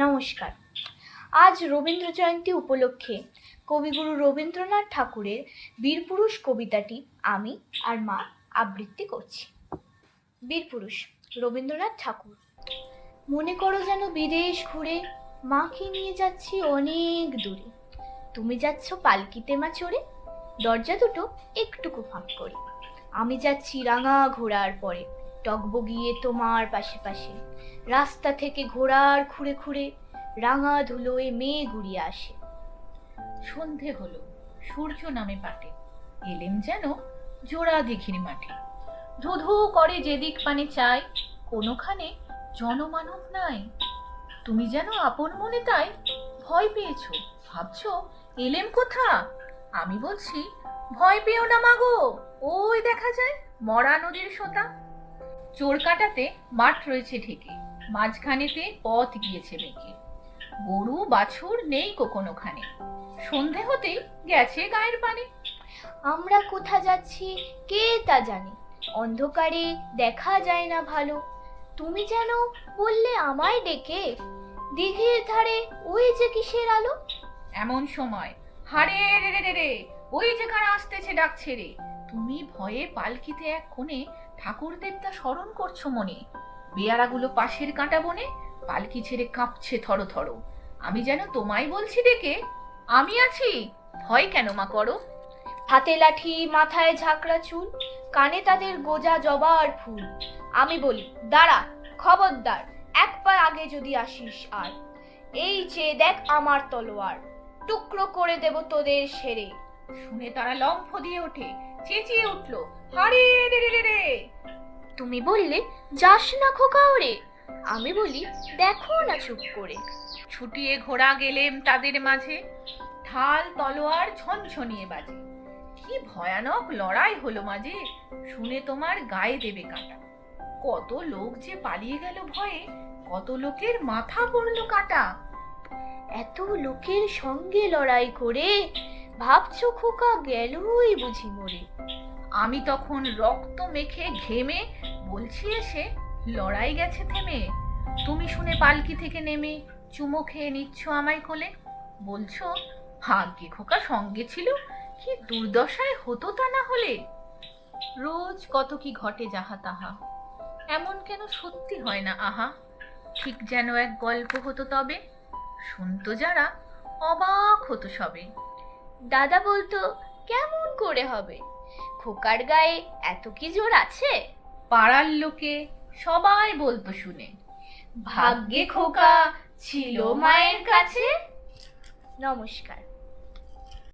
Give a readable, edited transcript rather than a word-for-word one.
নমস্কার। আজ রবীন্দ্র জয়ন্তী উপলক্ষে কবিগুরু রবীন্দ্রনাথ ঠাকুরের বীরপুরুষ কবিতাটি আমি আর মা আবৃত্তি করছি। বীরপুরুষ, রবীন্দ্রনাথ ঠাকুর। মনে করো যেন বিদেশ ঘুরে মাকে নিয়ে যাচ্ছি অনেক দূরে। তুমি যাচ্ছ পালকিতে মা চড়ে, দরজা দুটো একটুকু ফাঁক করে। আমি যাচ্ছি রাঙা ঘোড়ার পরে, টগবগিয়ে তোমার পাশে পাশে। রাস্তা থেকে ঘোড়ার খুঁড়ে খুঁড়ে রাঙা ধুলোয় মেয়ে ঘুরিয়ে আসে। সন্ধে হলো, সূর্য নামে পাটে, এলেম যেন জোড়া দিঘির মাঠে। ধু ধু করে যেদিক পানে চাই, কোনোখানে জনমানব নাই। তুমি যেন আপন মনে তাই ভয় পেয়েছো, ভাবছো এলেম কোথা। আমি বলছি ভয় পেও না মাগো, ওই দেখা যায় মরা নদীর সোতা। চোর কাটাতে মাঠ রয়েছে ঢেকে, মাঝখানেতে পথ গিয়েছে বেঁকে। গরু বাছুর নেই কোনোখানে, সন্ধে হতেই গেছে গায়ের পানে। আমরা কোথা যাচ্ছি কে তা জানে, অন্ধকারে দেখা যায় না ভালো। তুমি যেন বললে আমায় ডেকে, দিঘির ধারে ওই যে কিসের আলো। এমন সময় হারে রে রে রে রে, ওই যে কারা আসতেছে ডাকছে রে। তুমি ভয়ে পালকিতে এক কোণে ঠাকুর দেবতা স্মরণ করছো মনে। বেয়ারাগুলো পাশের কাঁটা বনে পালকি ছেড়ে কাঁপছে থরো থরো। আমি যেন তোমায় বলছি ডেকে, আমি আছি, ভয় কেন মা করো। হাতে লাঠি, মাথায় ঝাঁকড়া চুল, কানে তাদের গোজা জবার ফুল। আমি বলি দাঁড়া, খবরদার, এক পা আগে যদি আসিস আর। এই চেয়ে দেখ আমার তলোয়ার, টুকরো করে দেব তোদের সেরে। শুনে তারা লম্ফ দিয়ে ওঠে, চেঁচিয়ে উঠলো হারে রে রে রে রে। তুমি বললে যাস না খোকা ওরে, আমি বলি দেখো না চুপ করে। ছুটিয়ে ঘোড়া গেলেম তাদের মাঝে, ঢাল তলোয়ার ঝনঝনিয়ে বাজে। কি ভয়ানক লড়াই হলো মাঝে, শুনে তোমার গায়ে দেবে কাঁটা। কত লোক যে পালিয়ে গেল ভয়ে, কত লোকের মাথা পড়লো কাটা। এত লোকের সঙ্গে লড়াই করে ভাবছো খোকা গেলই বুঝি মরে। আমি তখন রক্ত মেখে ঘেমে বলছি এসে লড়াই গেছে থেমে। তুমি শুনে পালকি থেকে নেমে চুমো খেয়ে নিচ্ছ আমায় কোলে, বলছো ভাগ্যে খোকা সঙ্গে ছিল, কি দুর্দশায় হতো তা না হলে। রোজ কত কি ঘটে যাহা তাহা, এমন কেন সত্যি হয় না আহা। ঠিক যেন এক গল্প হতো তবে, শুনতো যারা অবাক হতো সবে। দাদা বলতো কেমন করে হবে, খোকার গায়ে এত কি জোর আছে। পাড়ার লোকে সবাই বলতো শুনে, ভাগ্যে খোকা ছিল মায়ের কাছে। নমস্কার।